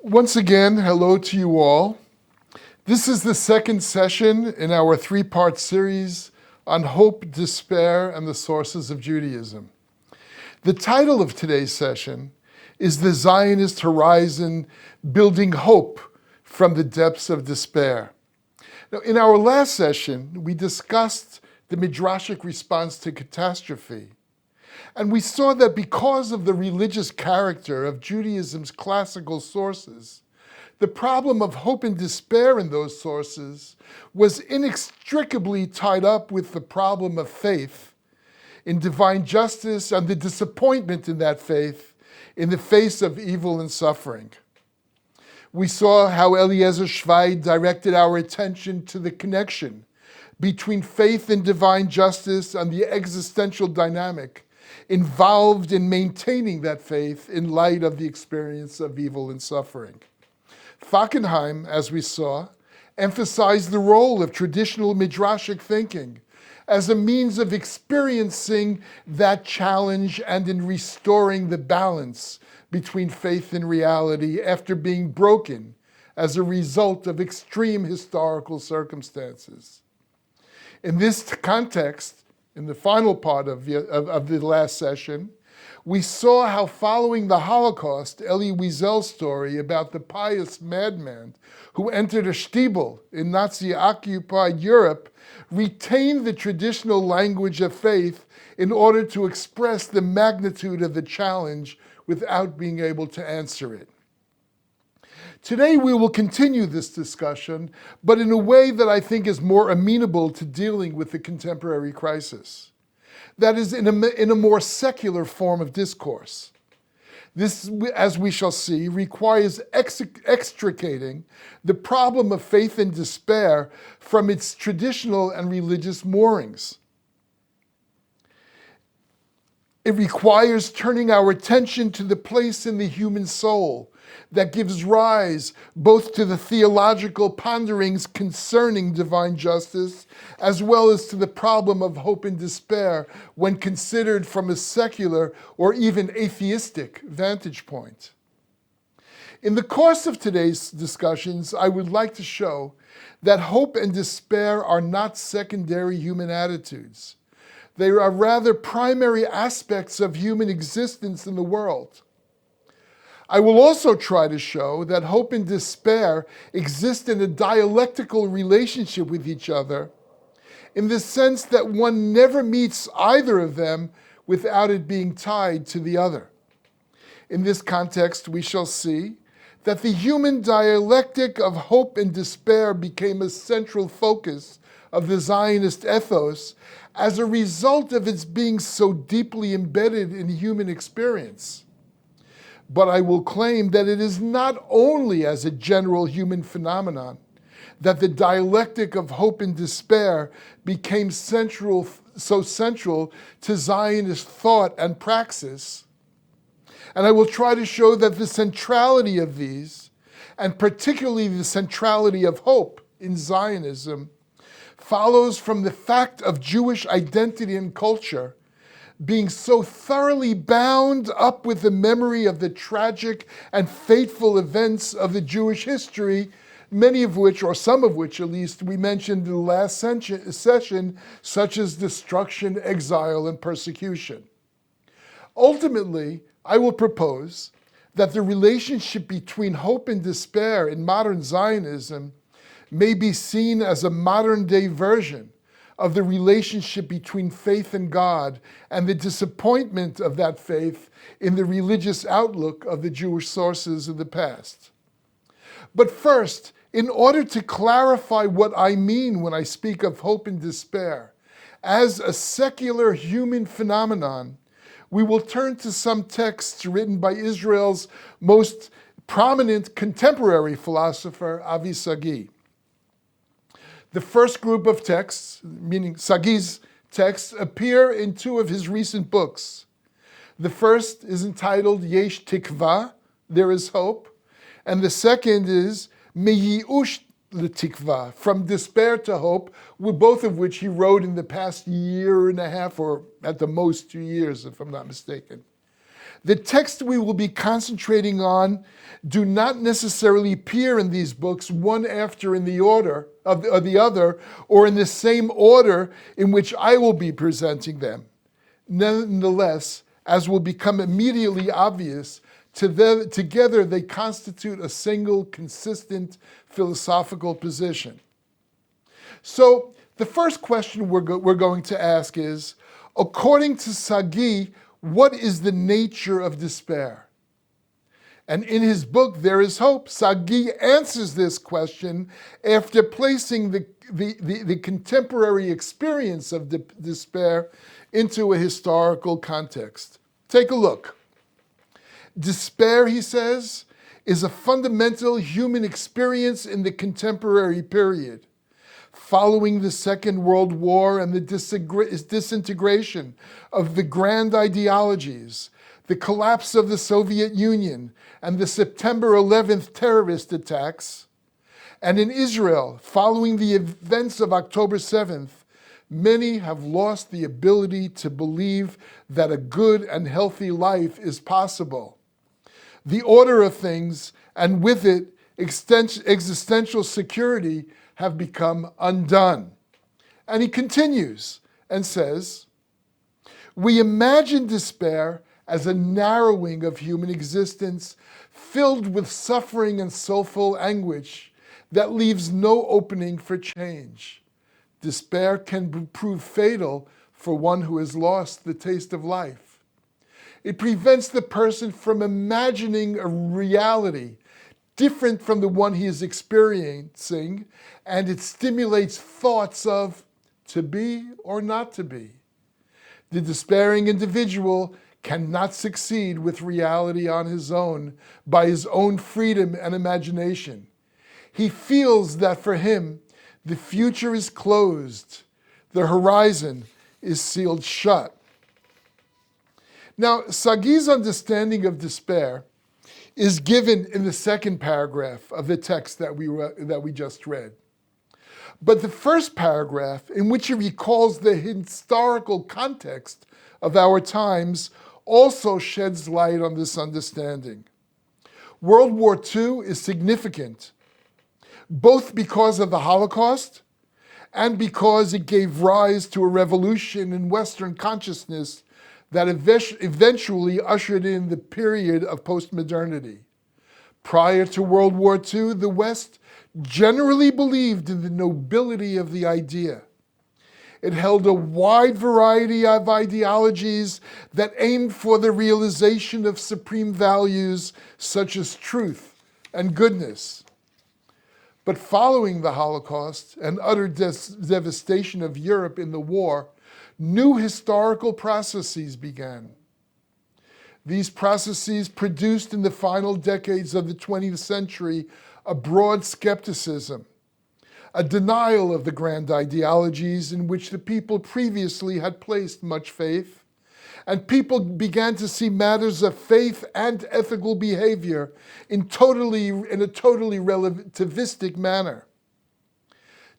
Once again, hello to you all. This is the second session in our three-part series on hope, despair, and the sources of Judaism. The title of today's session is The Zionist Horizon, Building Hope from the Depths of Despair. Now, in our last session, we discussed the Midrashic response to catastrophe. And we saw that because of the religious character of Judaism's classical sources, the problem of hope and despair in those sources was inextricably tied up with the problem of faith in divine justice and the disappointment in that faith in the face of evil and suffering. We saw how Eliezer Schweid directed our attention to the connection between faith in divine justice and the existential dynamic involved in maintaining that faith in light of the experience of evil and suffering. Fackenheim, as we saw, emphasized the role of traditional Midrashic thinking as a means of experiencing that challenge and in restoring the balance between faith and reality after being broken as a result of extreme historical circumstances. In this context, in the final part of the last session, we saw how following the Holocaust, Elie Wiesel's story about the pious madman who entered a shtibel in Nazi-occupied Europe retained the traditional language of faith in order to express the magnitude of the challenge without being able to answer it. Today we will continue this discussion, but in a way that I think is more amenable to dealing with the contemporary crisis. That is, in a more secular form of discourse. This, as we shall see, requires extricating the problem of faith and despair from its traditional and religious moorings. It requires turning our attention to the place in the human soul that gives rise both to the theological ponderings concerning divine justice, as well as to the problem of hope and despair when considered from a secular or even atheistic vantage point. In the course of today's discussions, I would like to show that hope and despair are not secondary human attitudes. They are rather primary aspects of human existence in the world. I will also try to show that hope and despair exist in a dialectical relationship with each other, in the sense that one never meets either of them without it being tied to the other. In this context, we shall see that the human dialectic of hope and despair became a central focus of the Zionist ethos as a result of its being so deeply embedded in human experience. But I will claim that it is not only as a general human phenomenon that the dialectic of hope and despair became so central to Zionist thought and praxis. And I will try to show that the centrality of these, and particularly the centrality of hope in Zionism, follows from the fact of Jewish identity and culture being so thoroughly bound up with the memory of the tragic and fateful events of the Jewish history, many of which, or some of which at least, we mentioned in the last session, such as destruction, exile, and persecution. Ultimately, I will propose that the relationship between hope and despair in modern Zionism may be seen as a modern-day version of the relationship between faith and God and the disappointment of that faith in the religious outlook of the Jewish sources of the past. But first, in order to clarify what I mean when I speak of hope and despair as a secular human phenomenon, we will turn to some texts written by Israel's most prominent contemporary philosopher, Avi Sagi. The first group of texts, meaning Sagi's texts, appear in two of his recent books. The first is entitled Yesh Tikva, There is Hope, and the second is Meyush L'Tikva, From Despair to Hope, both of which he wrote in the past year and a half, or at the most 2 years, if I'm not mistaken. The texts we will be concentrating on do not necessarily appear in these books one after in the order of the other, or in the same order in which I will be presenting them. Nonetheless, as will become immediately obvious, together they constitute a single, consistent philosophical position. So the first question we're going to ask is, according to Sagi, what is the nature of despair? And in his book, There is Hope, Sagi answers this question after placing the contemporary experience of despair into a historical context. Take a look. Despair, he says, is a fundamental human experience in the contemporary period. Following the Second World War and the disintegration of the grand ideologies, the collapse of the Soviet Union, and the September 11th terrorist attacks, and in Israel, following the events of October 7th, many have lost the ability to believe that a good and healthy life is possible. The order of things, and with it, existential security, have become undone. And he continues and says, we imagine despair as a narrowing of human existence filled with suffering and soulful anguish that leaves no opening for change. Despair can prove fatal for one who has lost the taste of life. It prevents the person from imagining a reality different from the one he is experiencing, and it stimulates thoughts of to be or not to be. The despairing individual cannot succeed with reality on his own by his own freedom and imagination. He feels that for him, the future is closed, the horizon is sealed shut. Now, Sagi's understanding of despair is given in the second paragraph of the text that we just read. But the first paragraph, in which he recalls the historical context of our times, also sheds light on this understanding. World War II is significant, both because of the Holocaust and because it gave rise to a revolution in Western consciousness that eventually ushered in the period of post-modernity. Prior to World War II, the West generally believed in the nobility of the idea. It held a wide variety of ideologies that aimed for the realization of supreme values such as truth and goodness. But following the Holocaust and utter devastation of Europe in the war, new historical processes began. These processes produced in the final decades of the 20th century a broad skepticism, a denial of the grand ideologies in which the people previously had placed much faith, and people began to see matters of faith and ethical behavior in a totally relativistic manner.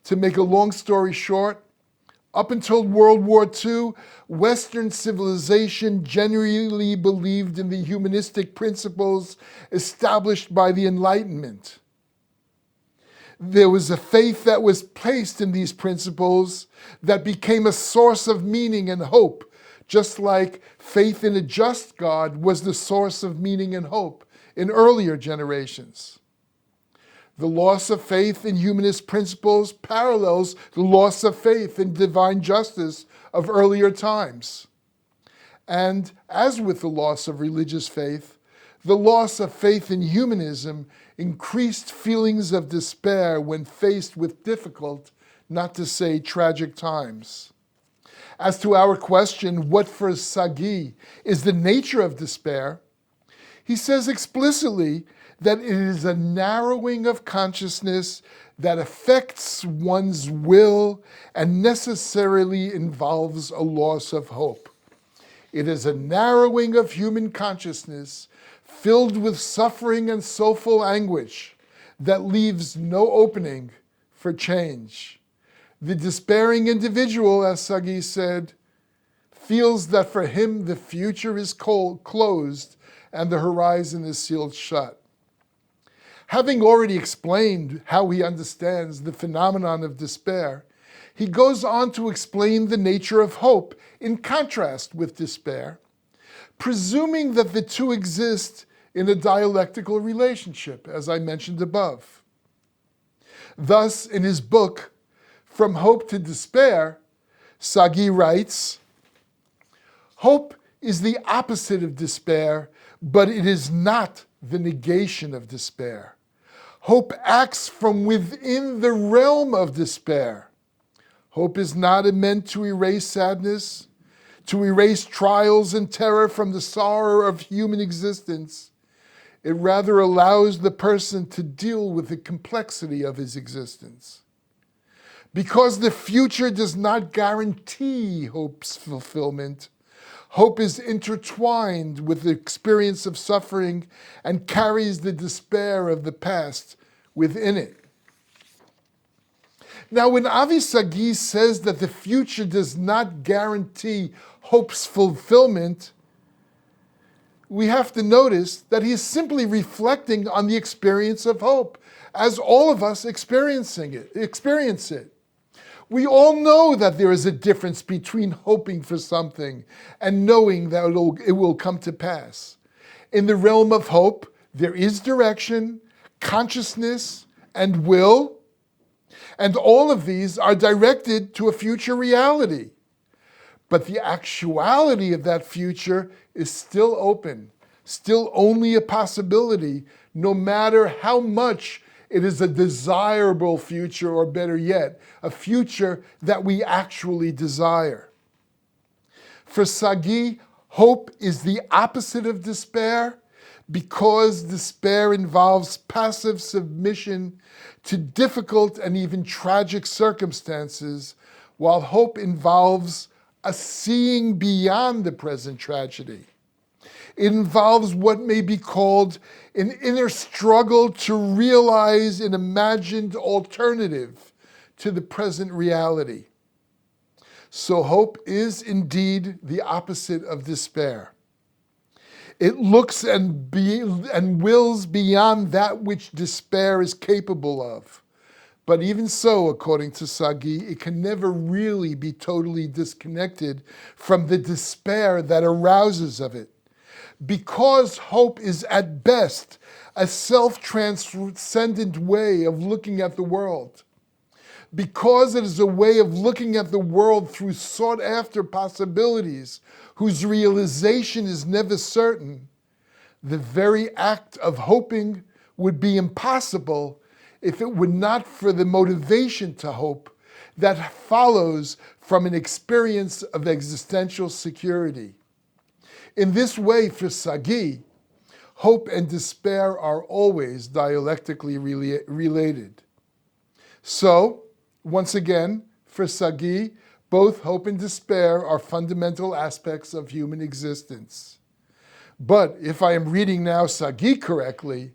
To make a long story short, up until World War II, Western civilization generally believed in the humanistic principles established by the Enlightenment. There was a faith that was placed in these principles that became a source of meaning and hope, just like faith in a just God was the source of meaning and hope in earlier generations. The loss of faith in humanist principles parallels the loss of faith in divine justice of earlier times. And as with the loss of religious faith, the loss of faith in humanism increased feelings of despair when faced with difficult, not to say tragic times. As to our question, what for Sagi is the nature of despair, he says explicitly that it is a narrowing of consciousness that affects one's will and necessarily involves a loss of hope. It is a narrowing of human consciousness filled with suffering and soulful anguish that leaves no opening for change. The despairing individual, as Sagi said, feels that for him the future is closed and the horizon is sealed shut. Having already explained how he understands the phenomenon of despair, he goes on to explain the nature of hope in contrast with despair, presuming that the two exist in a dialectical relationship, as I mentioned above. Thus, in his book, From Hope to Despair, Sagi writes, "Hope is the opposite of despair, but it is not the negation of despair. Hope acts from within the realm of despair. Hope is not meant to erase sadness, to erase trials and terror from the sorrow of human existence. It rather allows the person to deal with the complexity of his existence. Because the future does not guarantee hope's fulfillment, hope is intertwined with the experience of suffering and carries the despair of the past within it." Now, when Avi Sagi says that the future does not guarantee hope's fulfillment, we have to notice that he is simply reflecting on the experience of hope, as all of us experience it. We all know that there is a difference between hoping for something and knowing that it will come to pass. In the realm of hope, there is direction, consciousness, and will, and all of these are directed to a future reality. But the actuality of that future is still open, still only a possibility, no matter how much it is a desirable future, or better yet, a future that we actually desire. For Sagi, hope is the opposite of despair because despair involves passive submission to difficult and even tragic circumstances, while hope involves a seeing beyond the present tragedy. It involves what may be called an inner struggle to realize an imagined alternative to the present reality. So hope is indeed the opposite of despair. It looks and wills beyond that which despair is capable of. But even so, according to Sagi, it can never really be totally disconnected from the despair that arouses of it. Because hope is at best a self-transcendent way of looking at the world. Because it is a way of looking at the world through sought-after possibilities whose realization is never certain, the very act of hoping would be impossible if it were not for the motivation to hope that follows from an experience of existential security. In this way, for Sagi, hope and despair are always dialectically related. So, once again, for Sagi, both hope and despair are fundamental aspects of human existence. But if I am reading now Sagi correctly,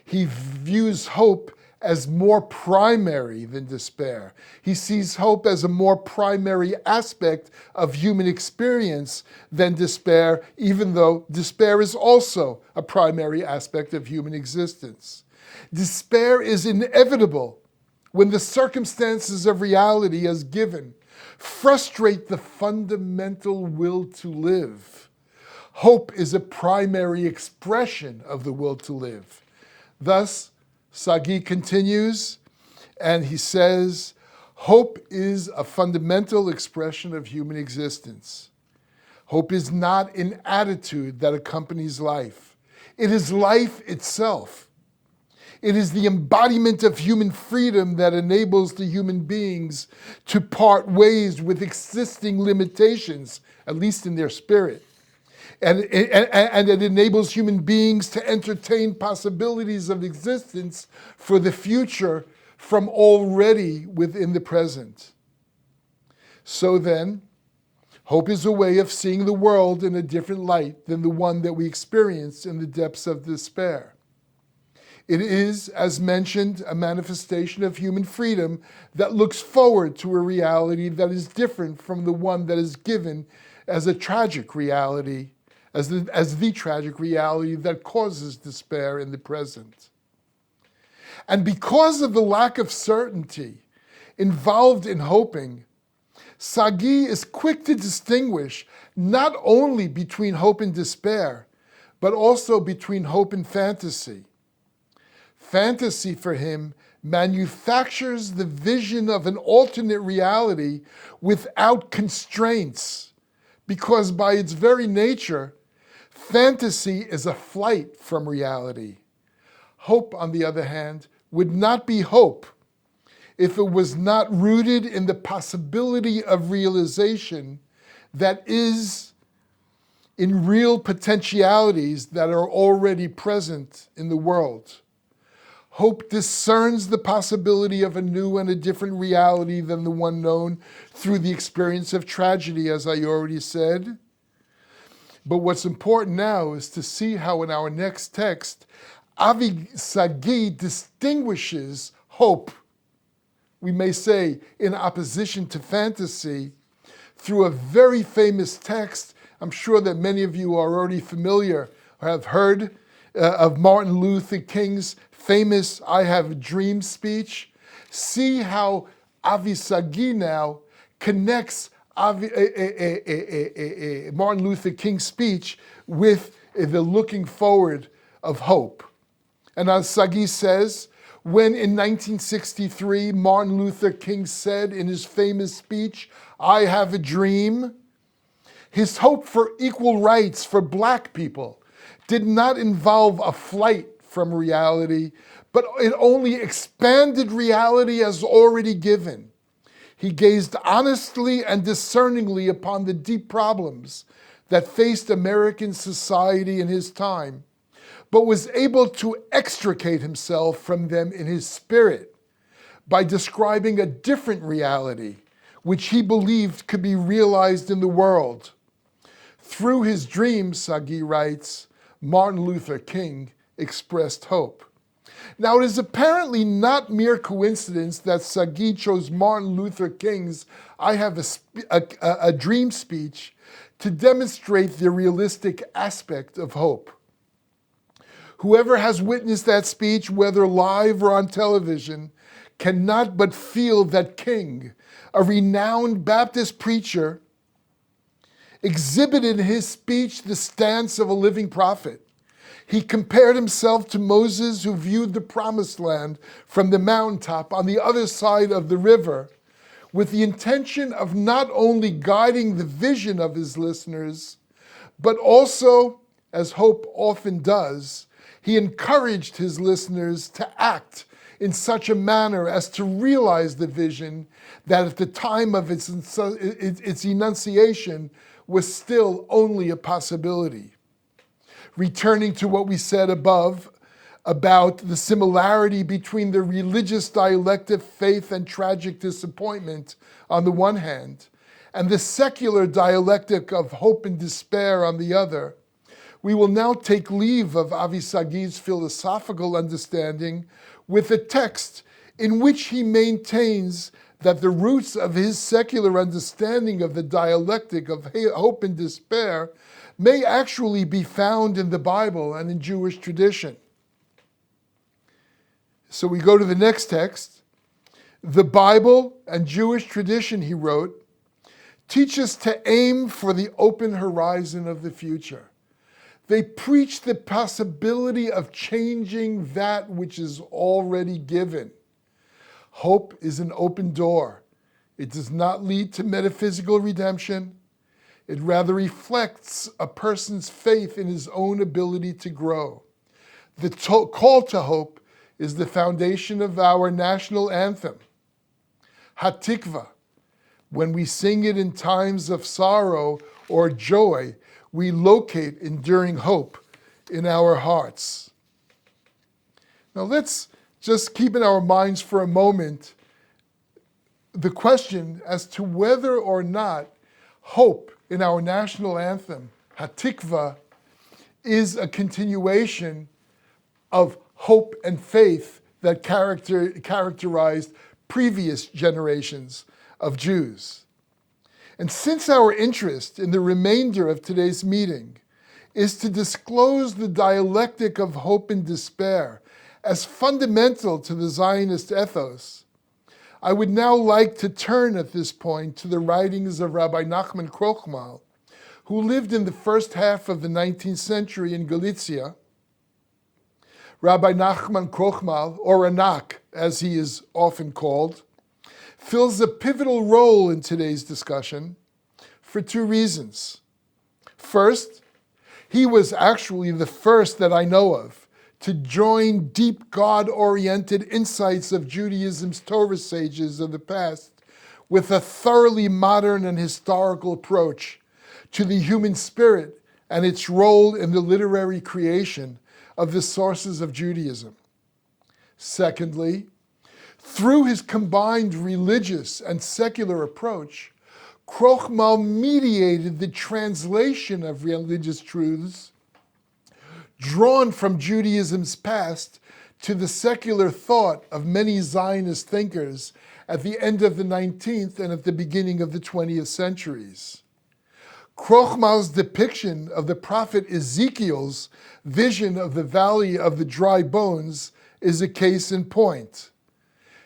he views hope as more primary than despair. He sees hope as a more primary aspect of human experience than despair, even though despair is also a primary aspect of human existence. Despair is inevitable when the circumstances of reality as given frustrate the fundamental will to live. Hope is a primary expression of the will to live. Thus, Sagi continues, and he says, hope is a fundamental expression of human existence. Hope is not an attitude that accompanies life. It is life itself. It is the embodiment of human freedom that enables the human beings to part ways with existing limitations, at least in their spirit. And it enables human beings to entertain possibilities of existence for the future from already within the present. So then, hope is a way of seeing the world in a different light than the one that we experience in the depths of despair. It is, as mentioned, a manifestation of human freedom that looks forward to a reality that is different from the one that is given as a tragic reality, as the tragic reality that causes despair in the present. And because of the lack of certainty involved in hoping, Sagi is quick to distinguish not only between hope and despair, but also between hope and fantasy. Fantasy for him manufactures the vision of an alternate reality without constraints, because by its very nature, fantasy is a flight from reality. Hope, on the other hand, would not be hope if it was not rooted in the possibility of realization that is in real potentialities that are already present in the world. Hope discerns the possibility of a new and a different reality than the one known through the experience of tragedy, as I already said. But what's important now is to see how in our next text, Avi Sagi distinguishes hope, we may say in opposition to fantasy, through a very famous text. I'm sure that many of you are already familiar or have heard of Martin Luther King's famous I Have a Dream speech. See how Avi Sagi now connects Martin Luther King's speech with the looking forward of hope. And as Sagi says, when in 1963 Martin Luther King said in his famous speech, I have a dream, his hope for equal rights for black people did not involve a flight from reality, but it only expanded reality as already given. He gazed honestly and discerningly upon the deep problems that faced American society in his time, but was able to extricate himself from them in his spirit by describing a different reality, which he believed could be realized in the world. Through his dreams, Sagi writes, Martin Luther King expressed hope. Now, it is apparently not mere coincidence that Sagi chose Martin Luther King's I Have a Dream speech to demonstrate the realistic aspect of hope. Whoever has witnessed that speech, whether live or on television, cannot but feel that King, a renowned Baptist preacher, exhibited in his speech the stance of a living prophet. He compared himself to Moses, who viewed the promised land from the mountaintop on the other side of the river, with the intention of not only guiding the vision of his listeners, but also, as hope often does, he encouraged his listeners to act in such a manner as to realize the vision that at the time of its enunciation was still only a possibility. Returning to what we said above about the similarity between the religious dialectic of faith and tragic disappointment on the one hand, and the secular dialectic of hope and despair on the other, we will now take leave of Avi Sagi's philosophical understanding with a text in which he maintains that the roots of his secular understanding of the dialectic of hope and despair may actually be found in the Bible and in Jewish tradition. So we go to the next text. The Bible and Jewish tradition, he wrote, teach us to aim for the open horizon of the future. They preach the possibility of changing that which is already given. Hope is an open door. It does not lead to metaphysical redemption. It rather reflects a person's faith in his own ability to grow. The call to hope is the foundation of our national anthem, Hatikva. When we sing it in times of sorrow or joy, we locate enduring hope in our hearts. Now let's just keep in our minds for a moment the question as to whether or not hope in our national anthem, Hatikva, is a continuation of hope and faith that characterized previous generations of Jews. And since our interest in the remainder of today's meeting is to disclose the dialectic of hope and despair as fundamental to the Zionist ethos, I would now like to turn at this point to the writings of Rabbi Nachman Krochmal, who lived in the first half of the 19th century in Galicia. Rabbi Nachman Krochmal, or Anak, as he is often called, fills a pivotal role in today's discussion for two reasons. First, he was actually the first that I know of to join deep God-oriented insights of Judaism's Torah sages of the past with a thoroughly modern and historical approach to the human spirit and its role in the literary creation of the sources of Judaism. Secondly, through his combined religious and secular approach, Krochmal mediated the translation of religious truths drawn from Judaism's past to the secular thought of many Zionist thinkers at the end of the 19th and at the beginning of the 20th centuries. Krochmal's depiction of the prophet Ezekiel's vision of the valley of the dry bones is a case in point.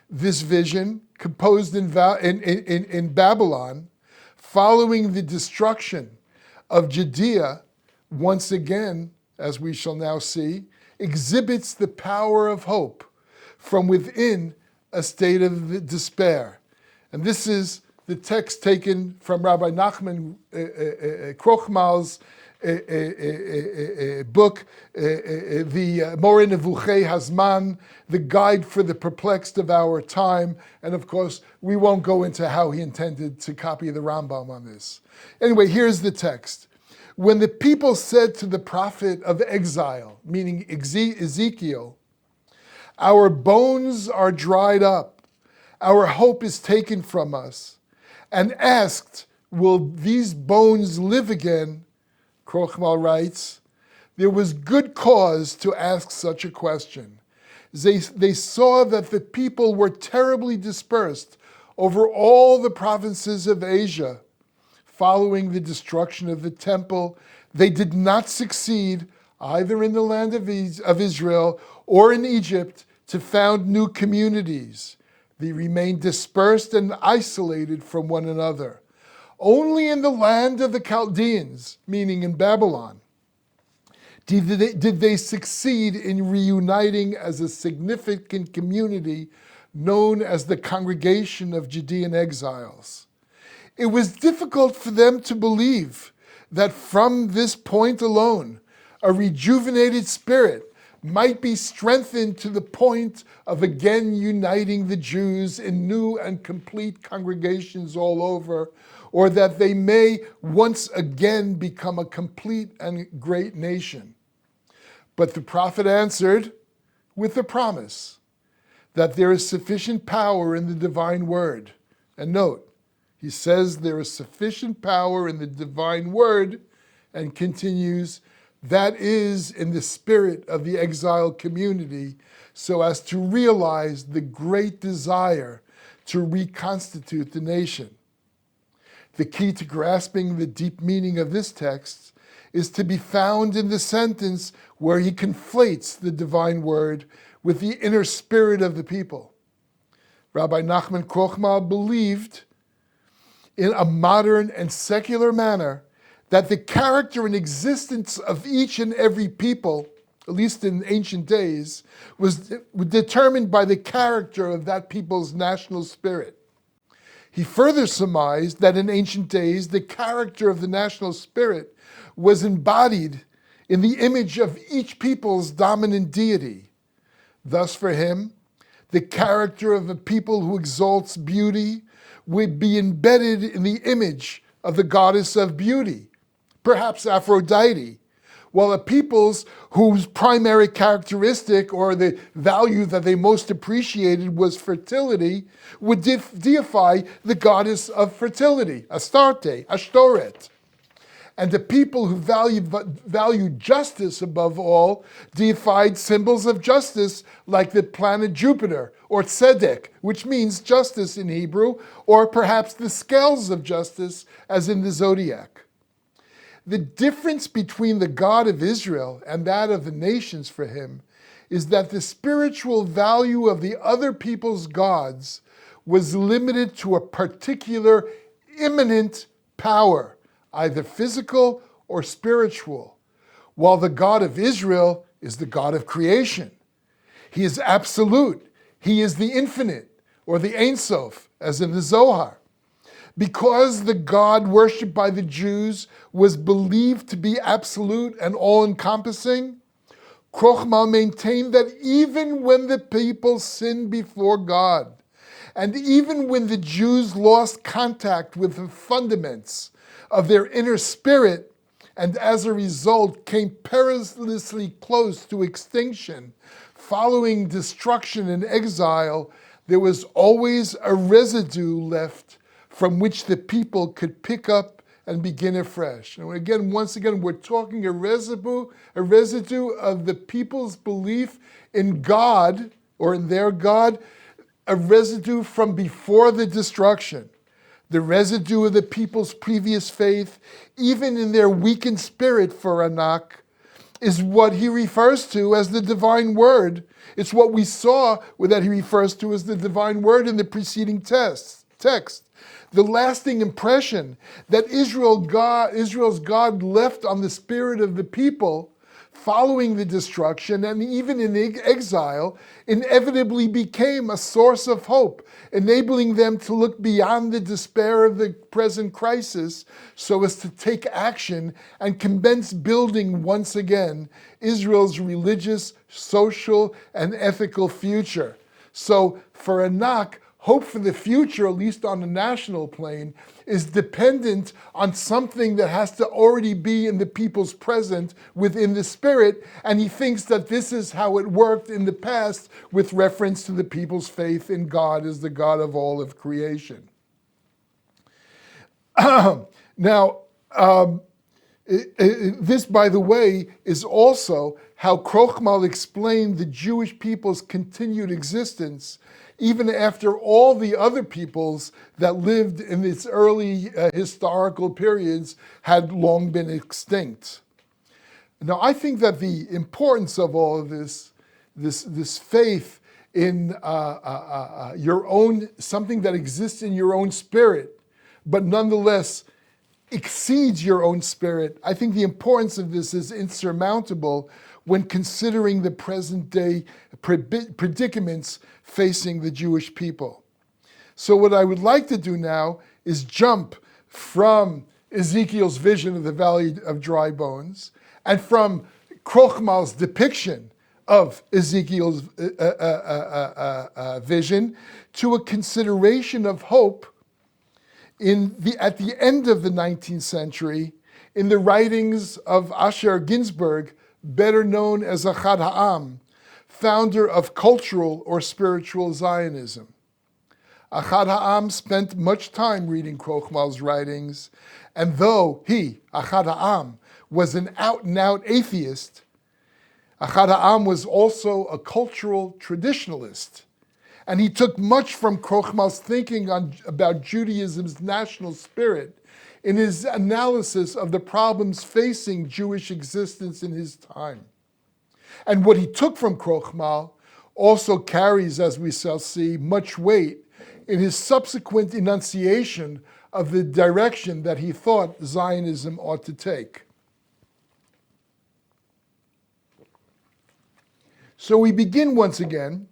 This vision, composed in Babylon, following the destruction of Judea, once again, as we shall now see, exhibits the power of hope from within a state of despair. And this is the text taken from Rabbi Nachman Krochmal's book, the More Nevuchei Hazman, the Guide for the Perplexed of Our Time. And of course, we won't go into how he intended to copy the Rambam on this. Anyway, here's the text. When the people said to the prophet of exile, meaning Ezekiel, "Our bones are dried up, our hope is taken from us," and asked, "Will these bones live again?" Krochmal writes, there was good cause to ask such a question. They saw that the people were terribly dispersed over all the provinces of Asia. Following the destruction of the temple, they did not succeed, either in the land of Israel or in Egypt, to found new communities. They remained dispersed and isolated from one another. Only in the land of the Chaldeans, meaning in Babylon, did they succeed in reuniting as a significant community known as the Congregation of Judean Exiles. It was difficult for them to believe that from this point alone, a rejuvenated spirit might be strengthened to the point of again uniting the Jews in new and complete congregations all over, or that they may once again become a complete and great nation. But the prophet answered with the promise that there is sufficient power in the divine word. And note, he says there is sufficient power in the divine word, and continues, that is in the spirit of the exiled community, so as to realize the great desire to reconstitute the nation. The key to grasping the deep meaning of this text is to be found in the sentence where he conflates the divine word with the inner spirit of the people. Rabbi Nachman Krochmal believed in a modern and secular manner that the character and existence of each and every people, at least in ancient days, was determined by the character of that people's national spirit. He further surmised that in ancient days, the character of the national spirit was embodied in the image of each people's dominant deity. Thus, for him, the character of a people who exalts beauty would be embedded in the image of the goddess of beauty, perhaps Aphrodite, while a people's whose primary characteristic or the value that they most appreciated was fertility would deify the goddess of fertility, Astarte, Ashtoret. And the people who valued justice above all deified symbols of justice like the planet Jupiter, or tzedek, which means justice in Hebrew, or perhaps the scales of justice, as in the zodiac. The difference between the God of Israel and that of the nations for him is that the spiritual value of the other people's gods was limited to a particular immanent power, either physical or spiritual, while the God of Israel is the God of creation. He is absolute. He is the infinite, or the Ein Sof, as in the Zohar. Because the God worshipped by the Jews was believed to be absolute and all-encompassing, Krochmal maintained that even when the people sinned before God, and even when the Jews lost contact with the fundaments of their inner spirit, and as a result came perilously close to extinction, following destruction and exile, there was always a residue left from which the people could pick up and begin afresh. And again, once again, we're talking a residue of the people's belief in God, or in their God, a residue from before the destruction. The residue of the people's previous faith, even in their weakened spirit for Anak, is what he refers to as the divine word. It's what we saw that he refers to as the divine word in the preceding text. The lasting impression that Israel's God left on the spirit of the people following the destruction and even in exile inevitably became a source of hope, enabling them to look beyond the despair of the present crisis so as to take action and commence building once again Israel's religious, social, and ethical future. So for Anak, hope for the future, at least on a national plane, is dependent on something that has to already be in the people's present within the spirit, and he thinks that this is how it worked in the past with reference to the people's faith in God as the God of all of creation. Now, this, by the way, is also how Krochmal explained the Jewish people's continued existence even after all the other peoples that lived in its early historical periods had long been extinct. Now, I think that the importance of all of this faith in your own, something that exists in your own spirit, but nonetheless exceeds your own spirit, I think the importance of this is insurmountable when considering the present day predicaments facing the Jewish people. So what I would like to do now is jump from Ezekiel's vision of the Valley of Dry Bones and from Krochmal's depiction of Ezekiel's vision to a consideration of hope at the end of the 19th century in the writings of Asher Ginsburg, better known as Ahad Ha'am, founder of cultural or spiritual Zionism. Ahad Ha'am spent much time reading Krochmal's writings, and though he, Ahad Ha'am, was an out-and-out atheist, Ahad Ha'am was also a cultural traditionalist, and he took much from Krochmal's thinking about Judaism's national spirit in his analysis of the problems facing Jewish existence in his time. And what he took from Krochmal also carries, as we shall see, much weight in his subsequent enunciation of the direction that he thought Zionism ought to take. So we begin once again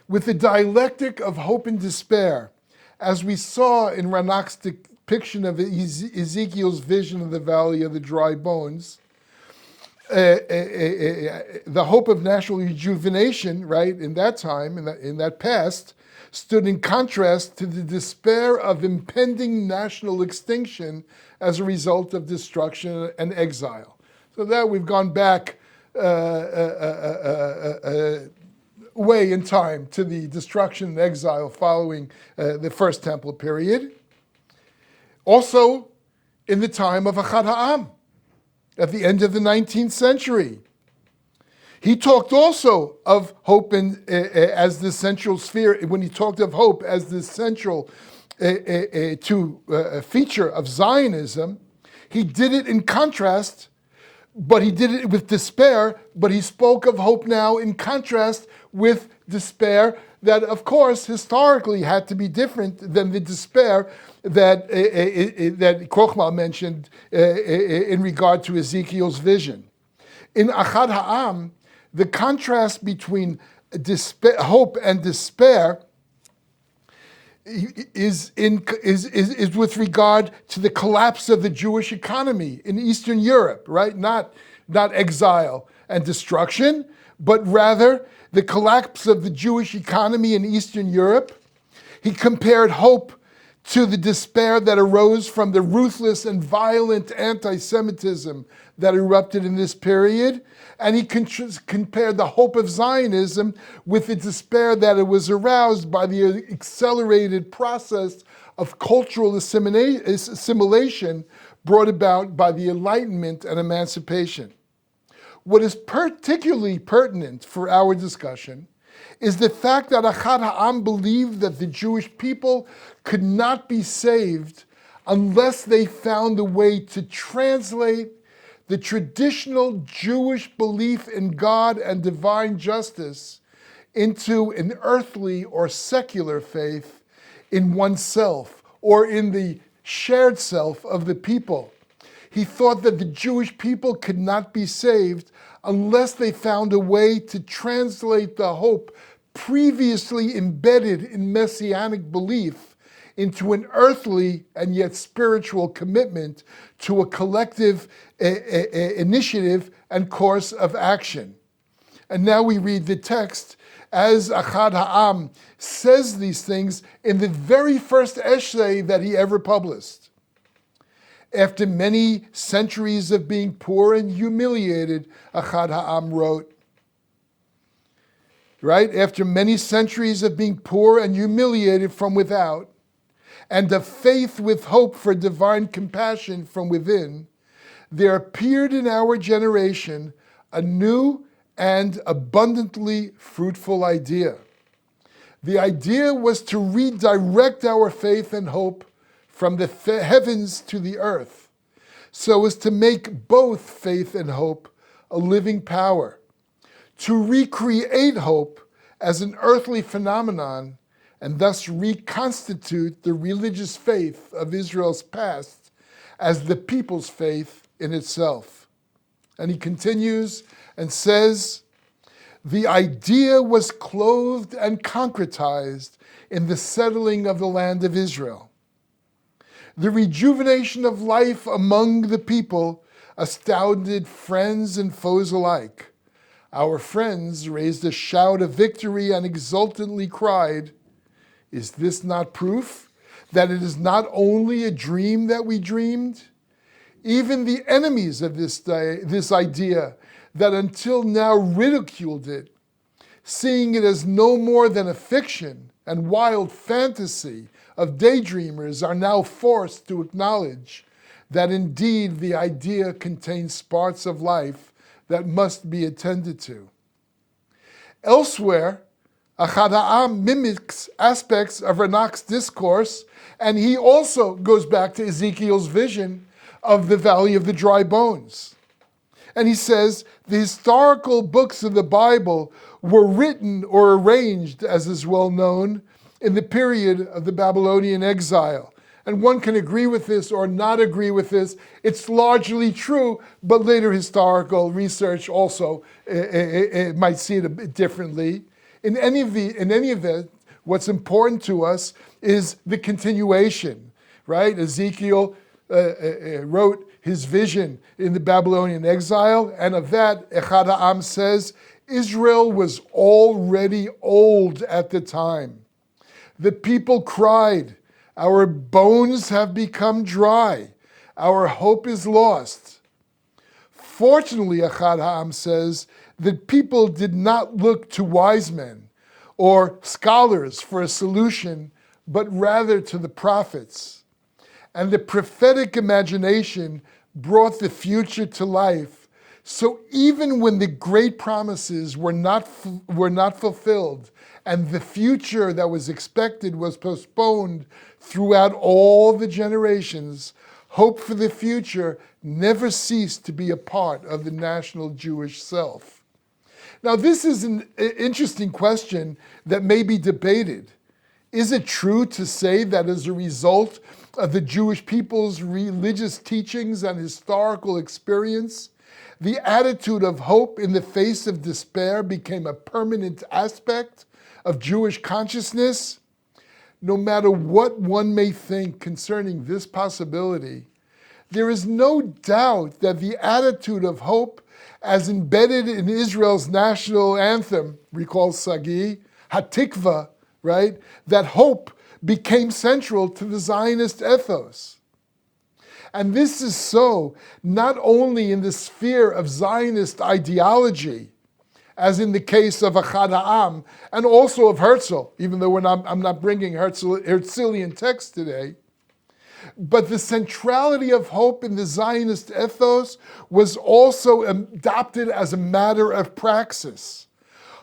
with the dialectic of hope and despair, as we saw in Ranak's depiction of Ezekiel's vision of the Valley of the Dry Bones. The hope of national rejuvenation, right, in that time, in that past, stood in contrast to the despair of impending national extinction as a result of destruction and exile. So that we've gone back way in time to the destruction and exile following the First Temple period. Also, in the time of Ahad Ha'am, at the end of the 19th century. He talked also of hope as the central sphere, when he talked of hope as the central feature of Zionism. He did it in contrast, but he did it with despair, but he spoke of hope now in contrast with despair that, of course, historically had to be different than the despair that Krochmal mentioned in regard to Ezekiel's vision. In Ahad Ha'am, the contrast between hope and despair is with regard to the collapse of the Jewish economy in Eastern Europe, right? Not exile and destruction, but rather the collapse of the Jewish economy in Eastern Europe. He compared hope to the despair that arose from the ruthless and violent anti-Semitism that erupted in this period. And he compared the hope of Zionism with the despair that it was aroused by the accelerated process of cultural assimilation brought about by the Enlightenment and emancipation. What is particularly pertinent for our discussion is the fact that Ahad Ha'am believed that the Jewish people could not be saved unless they found a way to translate the traditional Jewish belief in God and divine justice into an earthly or secular faith in oneself or in the shared self of the people. He thought that the Jewish people could not be saved unless they found a way to translate the hope previously embedded in messianic belief into an earthly and yet spiritual commitment to a collective initiative and course of action. And now we read the text as Ahad Ha'am says these things in the very first essay that he ever published. After many centuries of being poor and humiliated, Ahad Ha'am wrote, right? After many centuries of being poor and humiliated from without, and of faith with hope for divine compassion from within, there appeared in our generation a new and abundantly fruitful idea. The idea was to redirect our faith and hope from the heavens to the earth, so as to make both faith and hope a living power, to recreate hope as an earthly phenomenon, and thus reconstitute the religious faith of Israel's past as the people's faith in itself. And he continues and says, the idea was clothed and concretized in the settling of the land of Israel. The rejuvenation of life among the people astounded friends and foes alike. Our friends raised a shout of victory and exultantly cried, is this not proof that it is not only a dream that we dreamed? Even the enemies of this idea that until now ridiculed it, seeing it as no more than a fiction and wild fantasy of daydreamers, are now forced to acknowledge that indeed the idea contains sparks of life that must be attended to. Elsewhere, Ahad Ha'am mimics aspects of Ranak's discourse, and he also goes back to Ezekiel's vision of the Valley of the Dry Bones. And he says, the historical books of the Bible were written or arranged, as is well known, in the period of the Babylonian exile. And one can agree with this or not agree with this. It's largely true, but later historical research also might see it a bit differently. In any event, what's important to us is the continuation, right? Ezekiel wrote his vision in the Babylonian exile, and of that, Ahad Ha'am says, Israel was already old at the time. The people cried, our bones have become dry, our hope is lost. Fortunately, Ahad Ha'am says, that people did not look to wise men or scholars for a solution, but rather to the prophets. and the prophetic imagination brought the future to life. So even when the great promises were not fulfilled, and the future that was expected was postponed throughout all the generations, hope for the future never ceased to be a part of the national Jewish self. Now, this is an interesting question that may be debated. Is it true to say that as a result of the Jewish people's religious teachings and historical experience, the attitude of hope in the face of despair became a permanent aspect of Jewish consciousness? No matter what one may think concerning this possibility, there is no doubt that the attitude of hope as embedded in Israel's national anthem, recall Sagi, Hatikva, right? That hope became central to the Zionist ethos. And this is so not only in the sphere of Zionist ideology, as in the case of Ahad Ha'am, and also of Herzl, even though I'm not bringing Herzlian text today, but the centrality of hope in the Zionist ethos was also adopted as a matter of praxis.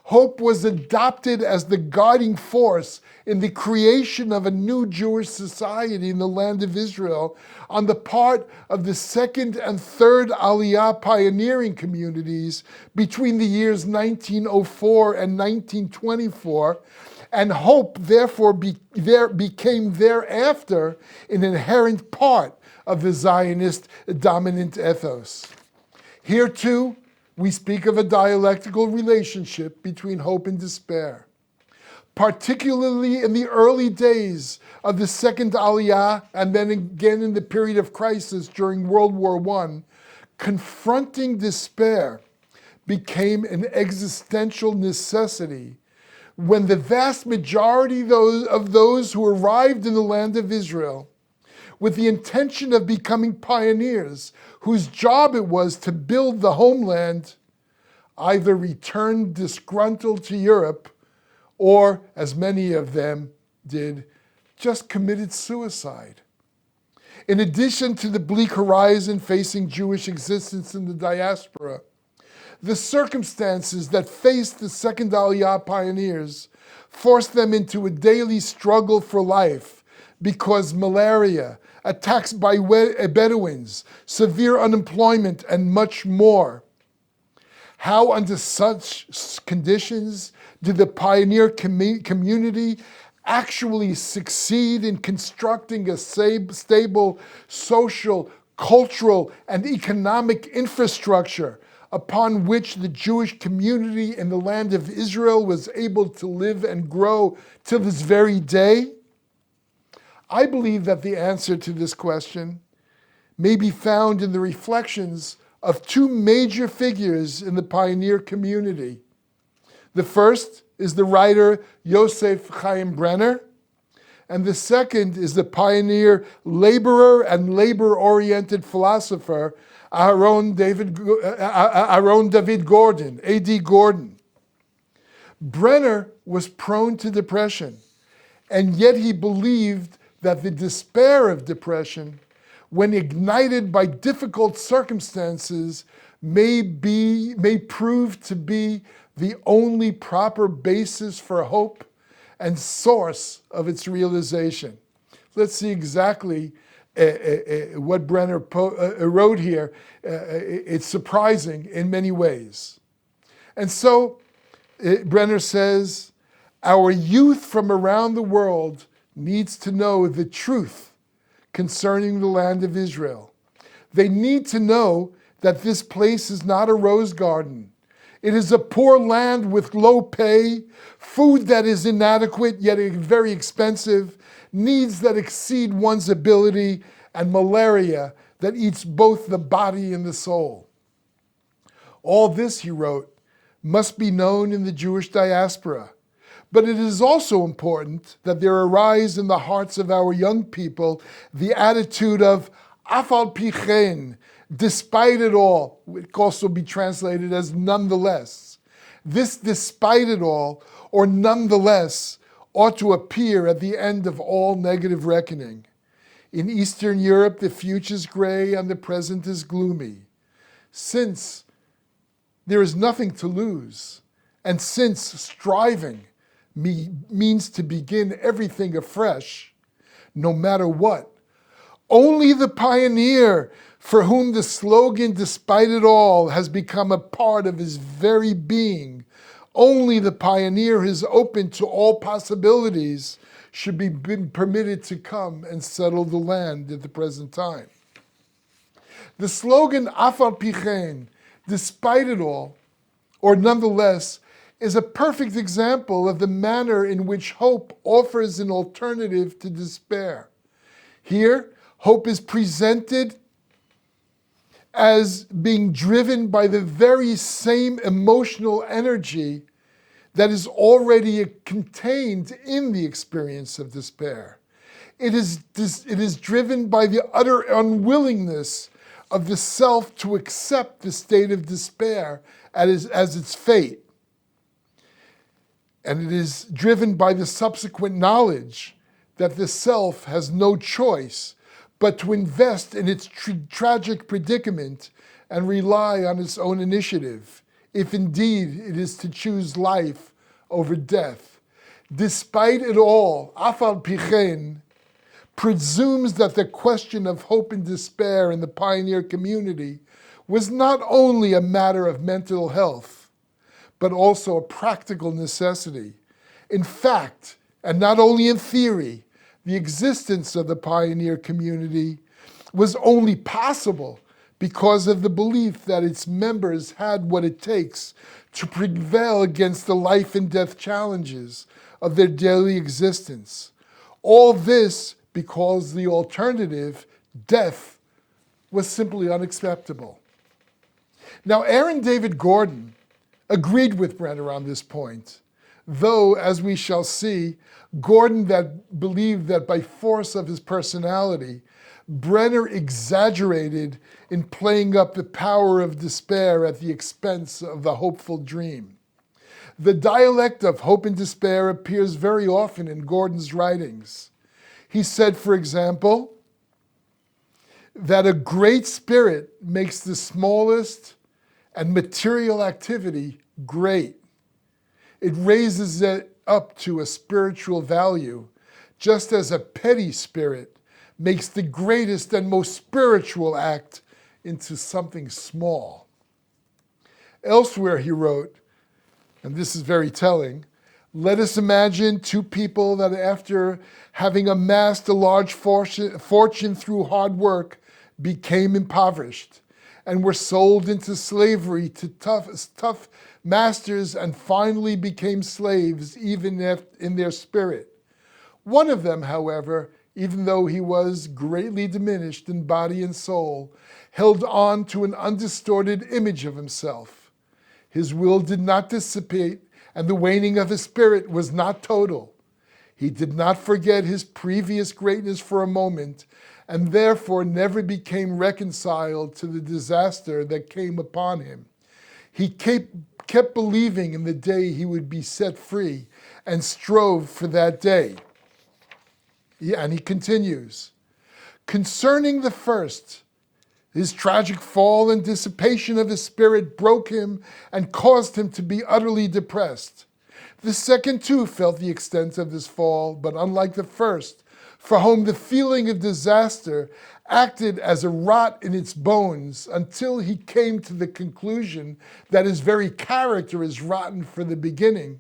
Hope was adopted as the guiding force in the creation of a new Jewish society in the land of Israel on the part of the second and third Aliyah pioneering communities between the years 1904 and 1924, and hope therefore became thereafter an inherent part of the Zionist dominant ethos. Here too, we speak of a dialectical relationship between hope and despair. Particularly in the early days of the second Aliyah, and then again in the period of crisis during World War I, confronting despair became an existential necessity when the vast majority of those who arrived in the land of Israel with the intention of becoming pioneers, whose job it was to build the homeland, either returned disgruntled to Europe, or, as many of them did, just committed suicide. In addition to the bleak horizon facing Jewish existence in the diaspora, the circumstances that faced the second Aliyah pioneers forced them into a daily struggle for life because malaria, attacks by Bedouins, severe unemployment, and much more. How under such conditions did the pioneer community actually succeed in constructing a stable social, cultural, and economic infrastructure upon which the Jewish community in the land of Israel was able to live and grow till this very day? I believe that the answer to this question may be found in the reflections of two major figures in the pioneer community. The first is the writer Yosef Chaim Brenner, and the second is the pioneer laborer and labor-oriented philosopher Aaron David Gordon, A.D. Gordon. Brenner was prone to depression, and yet he believed that the despair of depression, when ignited by difficult circumstances, may prove to be the only proper basis for hope and source of its realization. Let's see exactly what Brenner wrote here. It's surprising in many ways. And so Brenner says, our youth from around the world needs to know the truth concerning the land of Israel. They need to know that this place is not a rose garden. It is a poor land with low pay, food that is inadequate yet very expensive, needs that exceed one's ability, and malaria that eats both the body and the soul. All this, he wrote, must be known in the Jewish diaspora. But it is also important that there arise in the hearts of our young people the attitude of af al pi chen, despite it all. It can also be translated as nonetheless. This despite it all, or nonetheless, ought to appear at the end of all negative reckoning. In Eastern Europe, the future's gray and the present is gloomy. Since there is nothing to lose, and since striving means to begin everything afresh, no matter what, only the pioneer, for whom the slogan, despite it all, has become a part of his very being, only the pioneer who is open to all possibilities should be permitted to come and settle the land at the present time. The slogan, Af al pi chen, despite it all, or nonetheless, is a perfect example of the manner in which hope offers an alternative to despair. Here, hope is presented as being driven by the very same emotional energy that is already contained in the experience of despair. It is driven by the utter unwillingness of the self to accept the state of despair as its fate. And it is driven by the subsequent knowledge that the self has no choice but to invest in its tragic predicament and rely on its own initiative, if indeed it is to choose life over death. Despite it all, Af al pi chen presumes that the question of hope and despair in the pioneer community was not only a matter of mental health, but also a practical necessity. In fact, and not only in theory, the existence of the pioneer community was only possible because of the belief that its members had what it takes to prevail against the life and death challenges of their daily existence. All this because the alternative, death, was simply unacceptable. Now, Aaron David Gordon agreed with Brenner on this point, though, as we shall see, Gordon that believed that by force of his personality, Brenner exaggerated in playing up the power of despair at the expense of the hopeful dream. The dialect of hope and despair appears very often in Gordon's writings. He said, for example, that a great spirit makes the smallest and material activity great. It raises it up to a spiritual value, just as a petty spirit makes the greatest and most spiritual act into something small. Elsewhere he wrote, and this is very telling, let us imagine two people that after having amassed a large fortune through hard work became impoverished and were sold into slavery to tough masters and finally became slaves even in their spirit. One of them, however, even though he was greatly diminished in body and soul, held on to an undistorted image of himself. His will did not dissipate, and the waning of his spirit was not total. He did not forget his previous greatness for a moment, and therefore never became reconciled to the disaster that came upon him. He kept believing in the day he would be set free and strove for that day. And he continues, concerning the first, his tragic fall and dissipation of his spirit broke him and caused him to be utterly depressed. The second too felt the extent of this fall, but unlike the first, for whom the feeling of disaster acted as a rot in its bones until he came to the conclusion that his very character is rotten for the beginning.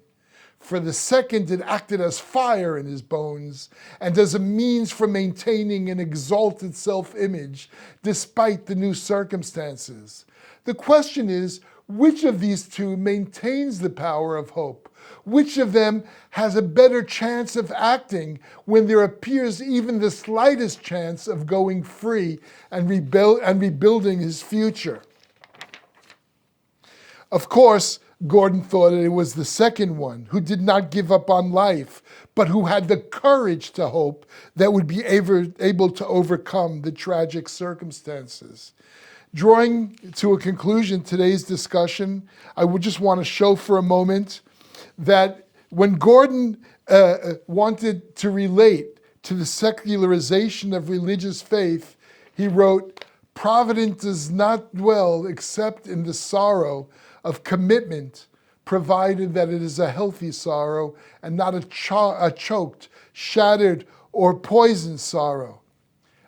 For the second, it acted as fire in his bones and as a means for maintaining an exalted self-image despite the new circumstances. The question is, which of these two maintains the power of hope? Which of them has a better chance of acting when there appears even the slightest chance of going free and rebuilding his future? Of course, Gordon thought it was the second one, who did not give up on life, but who had the courage to hope that would be able to overcome the tragic circumstances. Drawing to a conclusion today's discussion, I would just want to show for a moment that when Gordon wanted to relate to the secularization of religious faith, he wrote, "Providence does not dwell except in the sorrow of commitment, provided that it is a healthy sorrow and not a choked, shattered, or poisoned sorrow."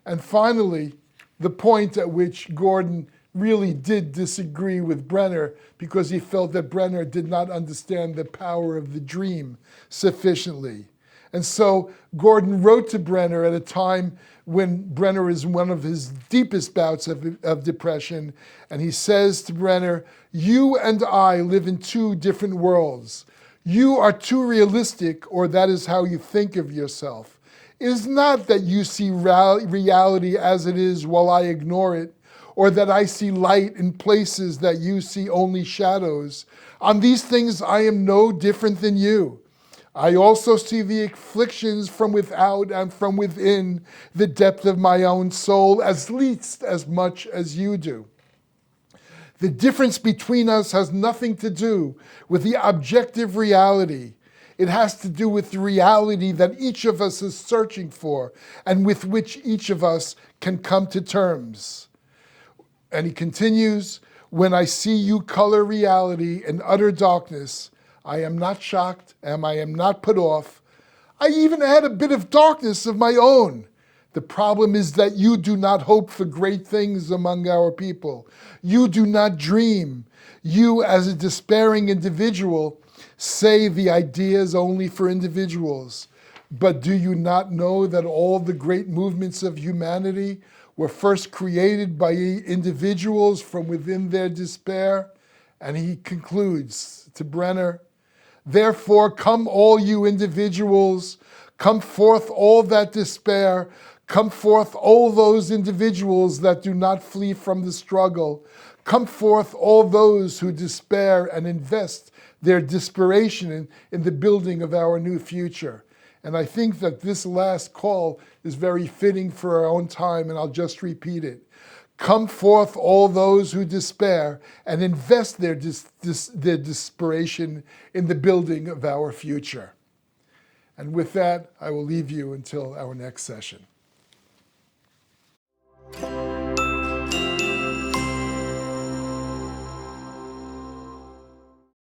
And finally, the point at which Gordon really did disagree with Brenner, because he felt that Brenner did not understand the power of the dream sufficiently. And so Gordon wrote to Brenner at a time when Brenner is in one of his deepest bouts of depression, and he says to Brenner, "You and I live in two different worlds. You are too realistic, or that is how you think of yourself. It is not that you see reality as it is while I ignore it, or that I see light in places that you see only shadows. On these things I am no different than you. I also see the afflictions from without and from within the depth of my own soul at least as much as you do. The difference between us has nothing to do with the objective reality. It has to do with the reality that each of us is searching for and with which each of us can come to terms." And he continues, "When I see you color reality in utter darkness, I am not shocked and I am not put off. I even had a bit of darkness of my own. The problem is that you do not hope for great things among our people. You do not dream. You, as a despairing individual, say the idea is only for individuals. But do you not know that all the great movements of humanity were first created by individuals from within their despair?" And he concludes to Brenner, "Therefore come all you individuals, come forth all that despair, come forth all those individuals that do not flee from the struggle, come forth all those who despair and invest their desperation in the building of our new future." And I think that this last call is very fitting for our own time, and I'll just repeat it. Come forth all those who despair and invest their desperation in the building of our future. And with that, I will leave you until our next session.